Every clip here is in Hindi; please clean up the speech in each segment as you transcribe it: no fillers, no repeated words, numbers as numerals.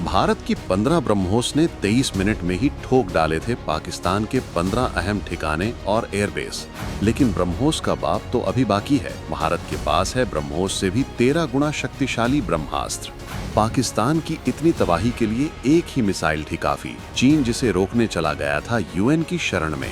भारत की 15 ब्रह्मोस ने 23 मिनट में ही ठोक डाले थे पाकिस्तान के 15 अहम ठिकाने और एयरबेस। लेकिन ब्रह्मोस का बाप तो अभी बाकी है। भारत के पास है ब्रह्मोस से भी 13 गुना शक्तिशाली ब्रह्मास्त्र। पाकिस्तान की इतनी तबाही के लिए एक ही मिसाइल थी काफी। चीन जिसे रोकने चला गया था यूएन की शरण में।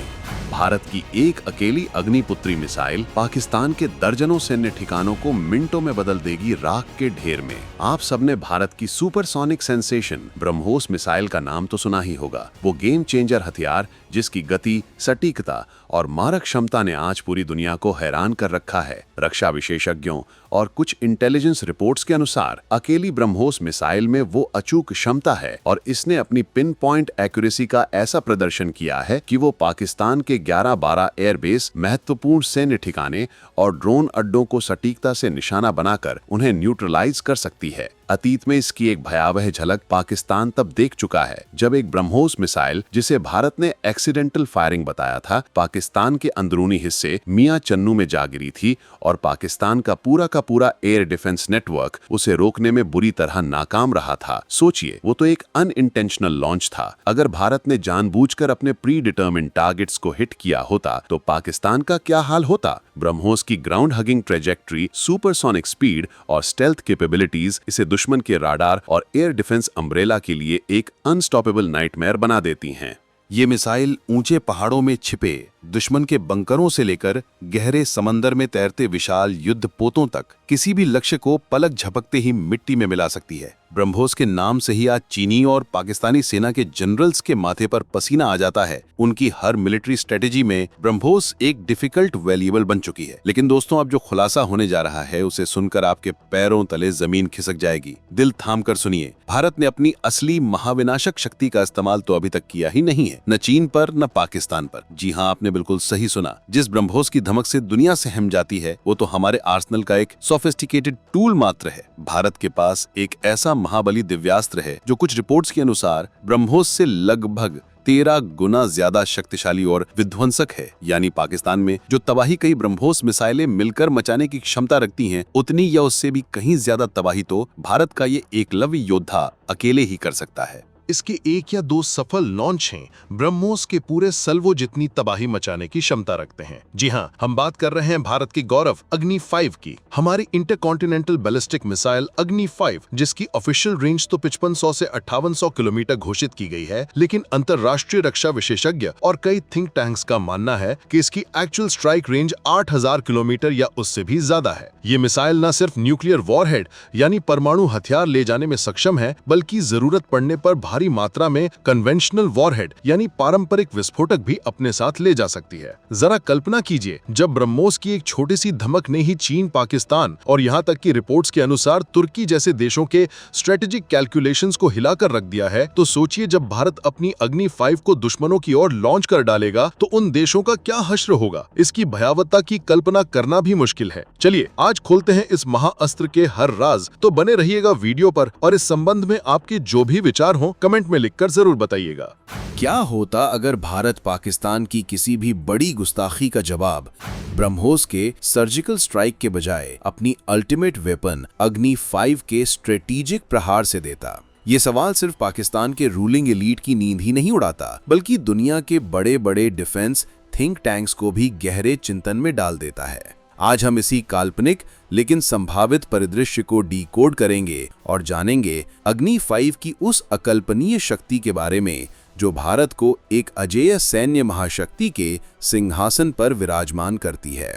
भारत की एक अकेली अग्निपुत्री मिसाइल पाकिस्तान के दर्जनों सैन्य ठिकानों को मिनटों में बदल देगी राख के ढेर में। आप सबने भारत की सुपरसोनिक सेंसेशन ब्रह्मोस मिसाइल का नाम तो सुना ही होगा। वो गेम चेंजर हथियार जिसकी गति, सटीकता और मारक क्षमता ने आज पूरी दुनिया को हैरान कर रखा है। रक्षा विशेषज्ञों और कुछ इंटेलिजेंस रिपोर्ट्स के अनुसार अकेली ब्रह्मोस मिसाइल में वो अचूक क्षमता है और इसने अपनी पिन पॉइंट एक्यूरेसी का ऐसा प्रदर्शन किया है कि वो पाकिस्तान के 11-12 एयरबेस, महत्वपूर्ण सैन्य ठिकाने और ड्रोन अड्डों को सटीकता से निशाना बनाकर उन्हें न्यूट्रलाइज कर सकती है। अतीत में इसकी एक भयावह झलक पाकिस्तान तब देख चुका है जब एक ब्रह्मोस मिसाइल, जिसे भारत ने एक्सीडेंटल फायरिंग बताया था, पाकिस्तान के अंदरूनी हिस्से मियां चन्नू में जा गिरी थी और पाकिस्तान का पूरा एयर डिफेंस नेटवर्क उसे रोकने में बुरी तरह नाकाम रहा था। सोचिए, वो तो एक अनइंटेंशनल लॉन्च था। अगर भारत ने जानबूझकर अपने प्री डिटर्मिन्ड टारगेट्स को हिट किया होता तो पाकिस्तान का क्या हाल होता। ब्रह्मोस की ground hugging trajectory, supersonic speed और स्टेल्थ कैपेबिलिटीज इसे दुश्मन के राडार और एयर डिफेंस अम्ब्रेला के लिए एक अनस्टॉपेबल नाइटमेयर बना देती हैं। ये मिसाइल ऊंचे पहाड़ों में छिपे दुश्मन के बंकरों से लेकर गहरे समंदर में तैरते विशाल युद्ध पोतों तक किसी भी लक्ष्य को पलक झपकते ही मिट्टी में मिला सकती है। ब्रह्मोस के नाम से ही आज चीनी और पाकिस्तानी सेना के जनरल्स के माथे पर पसीना आ जाता है। उनकी हर मिलिट्री स्ट्रेटेजी में ब्रह्मोस एक डिफिकल्ट वेरिएबल बन चुकी है। लेकिन दोस्तों, अब जो खुलासा होने जा रहा है उसे सुनकर आपके पैरों तले जमीन खिसक जाएगी। दिल थाम कर सुनिए। भारत ने अपनी असली महाविनाशक शक्ति का इस्तेमाल तो अभी तक किया ही नहीं है, न चीन पर न पाकिस्तान पर। जी हाँ, आपने बिल्कुल सही सुना। जिस ब्रह्मोस की धमक से दुनिया सहम जाती है वो तो हमारे आर्सेनल का एक सोफिस्टिकेटेड टूल मात्र है। भारत के पास एक ऐसा महाबली दिव्यास्त्र है जो कुछ रिपोर्ट्स के अनुसार ब्रह्मोस से लगभग 13 गुना ज्यादा शक्तिशाली और विध्वंसक है। यानी पाकिस्तान में जो तबाही कई ब्रह्मोस मिसाइलें मिलकर मचाने की क्षमता रखती हैं, उतनी या उससे भी कहीं ज्यादा तबाही तो भारत का ये एकलव्य योद्धा अकेले ही कर सकता है। इसके 1 या 2 सफल लॉन्च हैं ब्रह्मोस के पूरे सल्वो जितनी तबाही मचाने की क्षमता रखते हैं। जी हाँ, हम बात कर रहे हैं भारत के गौरव अग्नि 5 की। हमारी इंटरकॉन्टिनेंटल बैलिस्टिक मिसाइल अग्नि 5, जिसकी ऑफिशियल रेंज तो 5500 से 5800 किलोमीटर घोषित की गई है, लेकिन अंतरराष्ट्रीय रक्षा विशेषज्ञ और कई थिंक टैंक्स का मानना है कि इसकी एक्चुअल स्ट्राइक रेंज 8000 किलोमीटर या उससे भी ज्यादा है। ये मिसाइल न सिर्फ न्यूक्लियर वॉरहेड यानी परमाणु हथियार ले जाने में सक्षम है, बल्कि जरूरत पड़ने पर भारी मात्रा में कन्वेंशनल वॉरहेड यानी पारंपरिक विस्फोटक भी अपने साथ ले जा सकती है। जरा कल्पना कीजिए, जब ब्रह्मोस की एक छोटी सी धमक ने ही चीन, पाकिस्तान और यहाँ तक कि रिपोर्ट्स के अनुसार तुर्की जैसे देशों के स्ट्रेटेजिक कैलकुलेशंस को हिलाकर रख दिया है, तो सोचिए जब भारत अपनी अग्नि 5 को दुश्मनों की ओर लॉन्च कर डालेगा तो उन देशों का क्या हश्र होगा। इसकी भयावहता की कल्पना करना भी मुश्किल है। चलिए आज खोलते हैं इस महाअस्त्र के हर राज। तो बने रहिएगा वीडियो पर और इस संबंध में आपके जो भी विचार हो कमेंट में लिखकर जरूर बताइएगा। क्या होता अगर भारत पाकिस्तान की किसी भी बड़ी गुस्ताखी का जवाब ब्रह्मोस के सर्जिकल स्ट्राइक के बजाय अपनी अल्टीमेट वेपन अग्नि 5 के स्ट्रेटेजिक प्रहार से देता? ये सवाल सिर्फ पाकिस्तान के रूलिंग एलीट की नींद ही नहीं उड़ाता, बल्कि दुनिया के बड़े डिफेंस थिंक टैंक्स को भी गहरे चिंतन में डाल देता है। आज हम इसी काल्पनिक लेकिन संभावित परिदृश्य को डीकोड करेंगे और जानेंगे अग्नि 5 की उस अकल्पनीय शक्ति के बारे में जो भारत को एक अजेय सैन्य महाशक्ति के सिंहासन पर विराजमान करती है।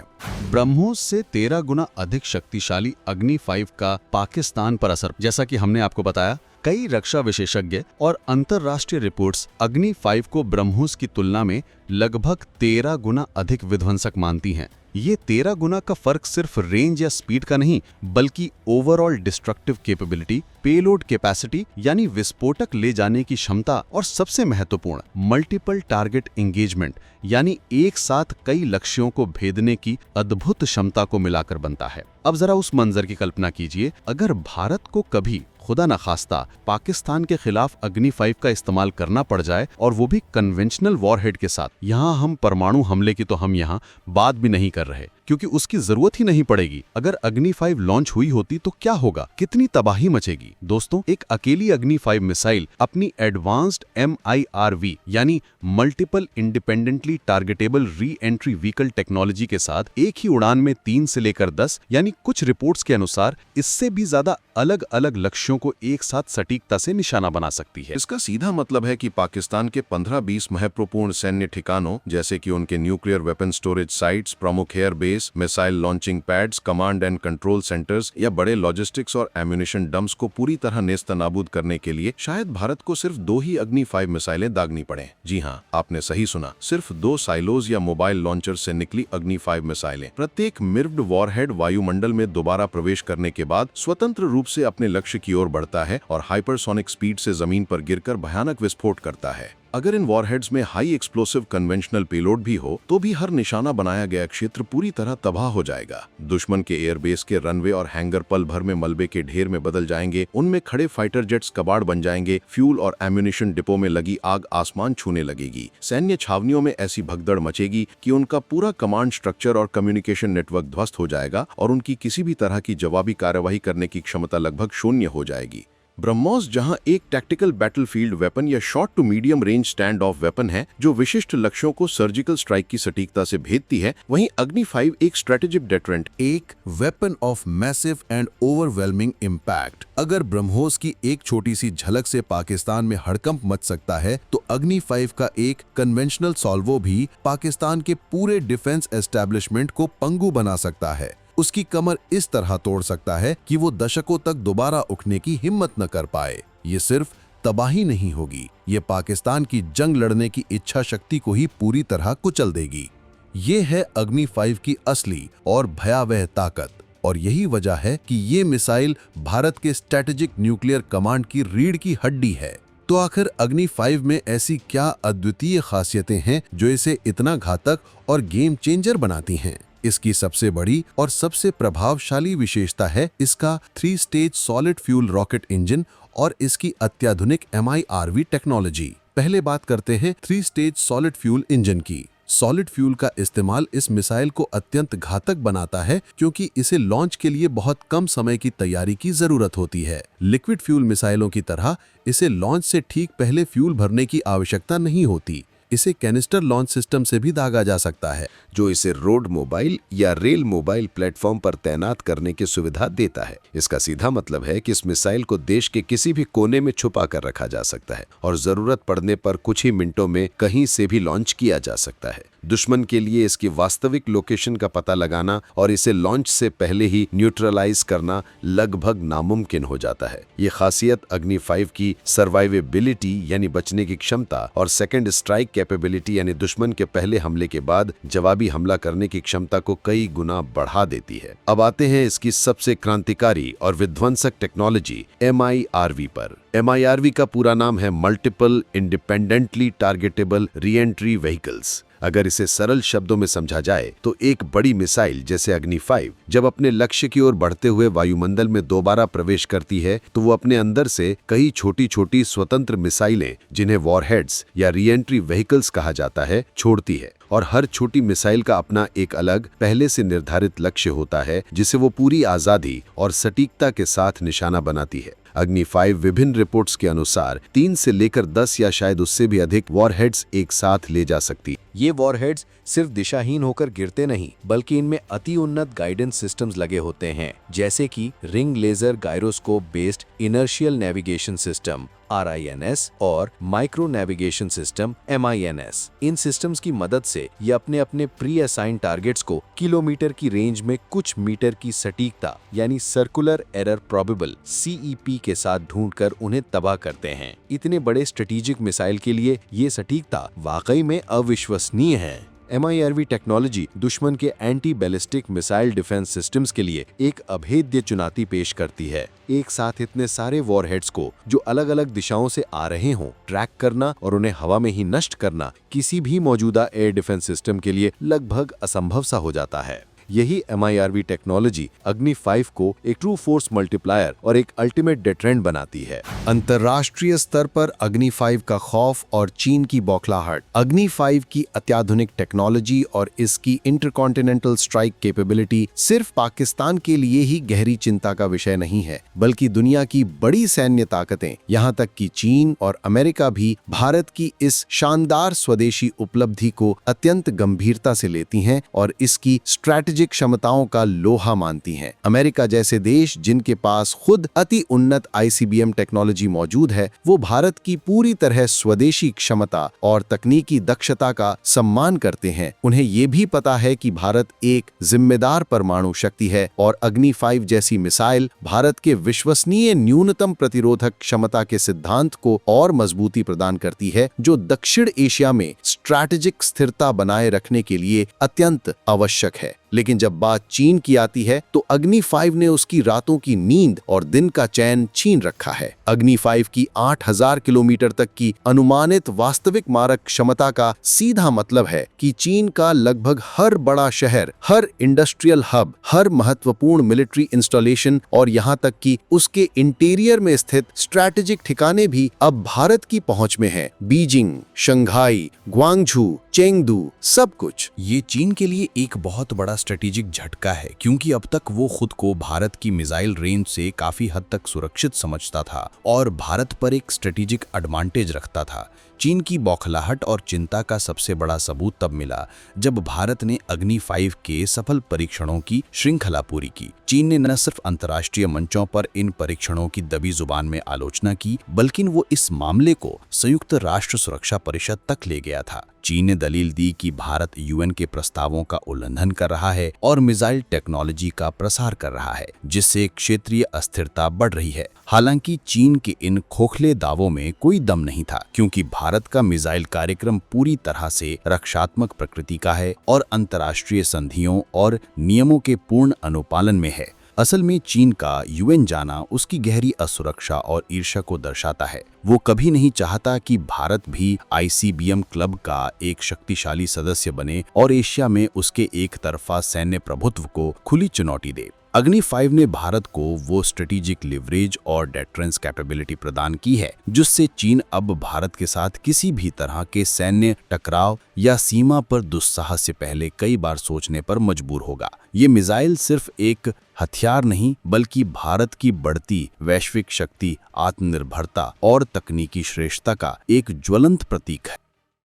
ब्रह्मोस से 13 गुना अधिक शक्तिशाली अग्नि 5 का पाकिस्तान पर असर, जैसा कि हमने आपको बताया, कई रक्षा विशेषज्ञ और अंतरराष्ट्रीय रिपोर्ट्स अग्नि 5 को ब्रह्मोस की तुलना में लगभग 13 गुना अधिक विध्वंसक मानती हैं। ये 13 गुना का फर्क सिर्फ रेंज या स्पीड का नहीं, बल्कि overall destructive capability, payload capacity यानी विस्फोटक ले जाने की क्षमता और सबसे महत्वपूर्ण मल्टीपल टारगेट एंगेजमेंट यानी एक साथ कई लक्ष्यों को भेदने की अद्भुत क्षमता को मिलाकर बनता है। अब जरा उस मंजर की कल्पना कीजिए, अगर भारत को कभी खुदा न खास्ता पाकिस्तान के खिलाफ अग्नि 5 का इस्तेमाल करना पड़ जाए और वो भी कन्वेंशनल वॉरहेड के साथ। यहाँ हम परमाणु हमले की तो हम यहाँ बात भी नहीं कर रहे, क्योंकि उसकी जरूरत ही नहीं पड़ेगी। अगर अग्नि 5 लॉन्च हुई होती तो क्या होगा, कितनी तबाही मचेगी। दोस्तों, एक अकेली अग्नि 5 मिसाइल अपनी एडवांस्ड MIRV यानी multiple independently targetable re entry vehicle technology के साथ एक ही उड़ान में 3 से लेकर 10 यानी कुछ रिपोर्ट्स के अनुसार इससे भी ज्यादा अलग अलग लक्ष्यों को एक साथ सटीकता से निशाना बना सकती है। इसका सीधा मतलब है कि पाकिस्तान के 15-20 महत्वपूर्ण सैन्य ठिकानों जैसे कि उनके न्यूक्लियर वेपन स्टोरेज साइट्स, प्रमुख air base, missile launching pads, command and control centres या बड़े लॉजिस्टिक्स और एम्यूनिशन डंप्स को पूरी तरह नेस्तनाबूद करने के लिए शायद भारत को सिर्फ 2 ही अग्नि 5 मिसाइलें दागनी पड़े। जी हाँ, आपने सही सुना, सिर्फ 2 साइलोज या मोबाइल लॉन्चर से निकली अग्नि 5 मिसाइलें। प्रत्येक मिर्व्ड वॉरहेड वायुमंडल में दोबारा प्रवेश करने के बाद स्वतंत्र रूप से अपने लक्ष्य की ओर बढ़ता है और हाइपरसोनिक स्पीड से जमीन पर गिरकर भयानक विस्फोट करता है। अगर इन वॉरहेड्स में हाई एक्सप्लोसिव कन्वेंशनल पेलोड भी हो तो भी हर निशाना बनाया गया क्षेत्र पूरी तरह तबाह हो जाएगा। दुश्मन के एयरबेस के रनवे और हैंगर पल भर में मलबे के ढेर में बदल जाएंगे, उनमें खड़े फाइटर जेट्स कबाड़ बन जाएंगे, फ्यूल और एम्यूनिशन डिपो में लगी आग आसमान छूने लगेगी, सैन्य छावनियों में ऐसी भगदड़ मचेगी कि उनका पूरा कमांड स्ट्रक्चर और कम्युनिकेशन नेटवर्क ध्वस्त हो जाएगा और उनकी किसी भी तरह की जवाबी कार्यवाही करने की क्षमता लगभग शून्य हो जाएगी। ब्रह्मोस जहां एक टैक्टिकल बैटलफील्ड वेपन या short to medium range stand off weapon है जो विशिष्ट लक्ष्यों को सर्जिकल स्ट्राइक की सटीकता से भेदती है, वहीं अग्नि 5 एक स्ट्रेटेजिक डेटरेंट, एक weapon of massive and overwhelming impact. अगर ब्रह्मोस की एक छोटी सी झलक से पाकिस्तान में हड़कंप मच सकता है तो अग्नि 5 का एक कन्वेंशनल सॉल्वो भी पाकिस्तान के पूरे डिफेंस एस्टेब्लिशमेंट को पंगु बना सकता है। उसकी कमर इस तरह तोड़ सकता है कि वो दशकों तक दोबारा उठने की हिम्मत न कर पाए। ये सिर्फ तबाही नहीं होगी, ये पाकिस्तान की जंग लड़ने की इच्छा शक्ति को ही पूरी तरह कुचल देगी। ये है अग्नि 5 की असली और भयावह ताकत, और यही वजह है कि ये मिसाइल भारत के स्ट्रेटेजिक न्यूक्लियर कमांड की रीढ़ की हड्डी है। तो आखिर अग्नि 5 में ऐसी क्या अद्वितीय खासियतें हैं जो इसे इतना घातक और गेम चेंजर बनाती हैं? इसकी सबसे बड़ी और सबसे प्रभावशाली विशेषता है इसका 3 stage solid fuel rocket engine और इसकी अत्याधुनिक MIRV टेक्नोलॉजी। पहले बात करते हैं 3 स्टेज सॉलिड फ्यूल इंजन की। सॉलिड फ्यूल का इस्तेमाल इस मिसाइल को अत्यंत घातक बनाता है क्योंकि इसे लॉन्च के लिए बहुत कम समय की तैयारी की जरूरत होती है। लिक्विड फ्यूल मिसाइलों की तरह इसे लॉन्च से ठीक पहले फ्यूल भरने की आवश्यकता नहीं होती। इसे कैनिस्टर लॉन्च सिस्टम से भी दागा जा सकता है जो इसे रोड मोबाइल या रेल मोबाइल प्लेटफॉर्म पर तैनात करने की सुविधा देता है। इसका सीधा मतलब है कि इस मिसाइल को देश के किसी भी कोने में छुपा कर रखा जा सकता है और जरूरत पड़ने पर कुछ ही मिनटों में कहीं से भी लॉन्च किया जा सकता है। दुश्मन के लिए इसकी वास्तविक लोकेशन का पता लगाना और इसे लॉन्च से पहले ही न्यूट्रलाइज करना लगभग नामुमकिन हो जाता है। ये खासियत अग्नि 5 की सर्वाइवेबिलिटी यानी बचने की क्षमता और सेकेंड स्ट्राइक कैपेबिलिटी यानी दुश्मन के पहले हमले के बाद जवाबी हमला करने की क्षमता को कई गुना बढ़ा देती है। अब आते हैं इसकी सबसे क्रांतिकारी और विध्वंसक टेक्नोलॉजी MIRV पर। MIRV का पूरा नाम है multiple independently targetable re entry vehicles. अगर इसे सरल शब्दों में समझा जाए तो एक बड़ी मिसाइल जैसे अग्नि 5 जब अपने लक्ष्य की ओर बढ़ते हुए वायुमंडल में दोबारा प्रवेश करती है तो वो अपने अंदर से कई छोटी छोटी स्वतंत्र मिसाइलें, जिन्हें वॉरहेड्स या री एंट्री व्हीकल्स कहा जाता है, छोड़ती है। और हर छोटी मिसाइल का अपना एक अलग पहले से निर्धारित लक्ष्य होता है जिसे वो पूरी आजादी और सटीकता के साथ निशाना बनाती है। अग्नि 5 विभिन्न रिपोर्ट्स के अनुसार 3 से लेकर 10 या शायद उससे भी अधिक वॉरहेड्स एक साथ ले जा सकती। ये वॉरहेड्स सिर्फ दिशाहीन होकर गिरते नहीं बल्कि इनमें अति उन्नत गाइडेंस सिस्टम्स लगे होते हैं, जैसे कि ring laser gyroscope based inertial navigation system RINS और माइक्रो नेविगेशन सिस्टम MINS। इन सिस्टम्स की मदद से ये अपने अपने प्री असाइन टारगेट्स को किलोमीटर की रेंज में कुछ मीटर की सटीकता यानी सर्कुलर एरर प्रोबेबल CEP के साथ ढूंढकर उन्हें तबाह करते हैं। इतने बड़े स्ट्रेटेजिक मिसाइल के लिए ये सटीकता वाकई में अविश्वसनीय है। MIRV टेक्नोलॉजी दुश्मन के anti ballistic missile defence systems के लिए एक अभेद्य चुनौती पेश करती है। एक साथ इतने सारे वॉरहेड्स को जो अलग अलग दिशाओं से आ रहे हों ट्रैक करना और उन्हें हवा में ही नष्ट करना किसी भी मौजूदा एयर डिफेंस सिस्टम के लिए लगभग असंभव सा हो जाता है। यही MIRV टेक्नोलॉजी अग्नि 5 को एक ट्रू फोर्स मल्टीप्लायर और एक अल्टीमेट डेटरेंट बनाती है। अंतर्राष्ट्रीय स्तर पर अग्नि 5 का खौफ और चीन की बौखलाहट। अग्नि 5 की अत्याधुनिक टेक्नोलॉजी और इसकी इंटरकॉन्टिनेंटल स्ट्राइक कैपेबिलिटी सिर्फ पाकिस्तान के लिए ही गहरी चिंता का विषय नहीं है, बल्कि दुनिया की बड़ी सैन्य ताकतें, यहाँ तक कि चीन और अमेरिका भी भारत की इस शानदार स्वदेशी उपलब्धि को अत्यंत गंभीरता से लेती हैं और इसकी स्ट्रैटेजिक क्षमताओं का लोहा मानती हैं। अमेरिका जैसे देश जिनके पास खुद अति उन्नत ICBM टेक्नोलॉजी मौजूद है, वो भारत की पूरी तरह स्वदेशी क्षमता और तकनीकी दक्षता का सम्मान करते हैं। उन्हें ये भी पता है कि भारत एक जिम्मेदार परमाणु शक्ति है और अग्नि 5 जैसी मिसाइल भारत के विश्वसनीय न्यूनतम प्रतिरोधक क्षमता के सिद्धांत को और मजबूती प्रदान करती है, जो दक्षिण एशिया में स्ट्रैटेजिक स्थिरता बनाए रखने के लिए अत्यंत आवश्यक है। लेकिन जब बात चीन की आती है तो अग्नि 5 ने उसकी रातों की नींद और दिन का चैन छीन रखा है। अग्नि 5 की 8000 किलोमीटर तक की अनुमानित वास्तविक मारक क्षमता का सीधा मतलब है कि चीन का लगभग हर बड़ा शहर, हर इंडस्ट्रियल हब, हर महत्वपूर्ण मिलिट्री इंस्टॉलेशन और यहाँ तक कि उसके इंटीरियर में स्थित स्ट्रैटेजिक ठिकाने भी अब भारत की पहुंच में हैं। बीजिंग, शंघाई, ग्वांगझू, चेंगदू, सब कुछ। ये चीन के लिए एक बहुत बड़ा स्ट्रेटेजिक झटका है, क्योंकि अब तक वो खुद को भारत की मिसाइल रेंज से काफी हद तक सुरक्षित समझता था और भारत पर एक स्ट्रेटेजिक एडवांटेज रखता था। चीन की बौखलाहट और चिंता का सबसे बड़ा सबूत तब मिला जब भारत ने अग्नि 5 के सफल परीक्षणों की श्रृंखला पूरी की। चीन ने न सिर्फ अंतर्राष्ट्रीय मंचों पर इन परीक्षणों की दबी जुबान में आलोचना की, बल्कि वो इस मामले को संयुक्त राष्ट्र सुरक्षा परिषद तक ले गया था। चीन ने दलील दी कि भारत UN के प्रस्तावों का उल्लंघन कर रहा है और मिसाइल टेक्नोलॉजी का प्रसार कर रहा है, जिससे क्षेत्रीय अस्थिरता बढ़ रही है। हालांकि चीन के इन खोखले दावों में कोई दम नहीं था, क्योंकि भारत का मिसाइल कार्यक्रम पूरी तरह से रक्षात्मक प्रकृति का है और अंतर्राष्ट्रीय संधियों और नियमों के पूर्ण अनुपालन में है। असल में चीन का UN जाना उसकी गहरी असुरक्षा और ईर्ष्या को दर्शाता है। वो कभी नहीं चाहता कि भारत भी ICBM क्लब का एक शक्तिशाली सदस्य बने और एशिया में उसके एक तरफा सैन्य प्रभुत्व को खुली चुनौती दे। अग्नि 5 ने भारत को वो स्ट्रेटेजिक लिवरेज और डेटरेंस कैपेबिलिटी प्रदान की है, जिससे चीन अब भारत के साथ किसी भी तरह के सैन्य टकराव या सीमा पर दुस्साहस से पहले कई बार सोचने पर मजबूर होगा। ये मिसाइल सिर्फ एक हथियार नहीं, बल्कि भारत की बढ़ती वैश्विक शक्ति, आत्मनिर्भरता और तकनीकी श्रेष्ठता का एक ज्वलंत प्रतीक है।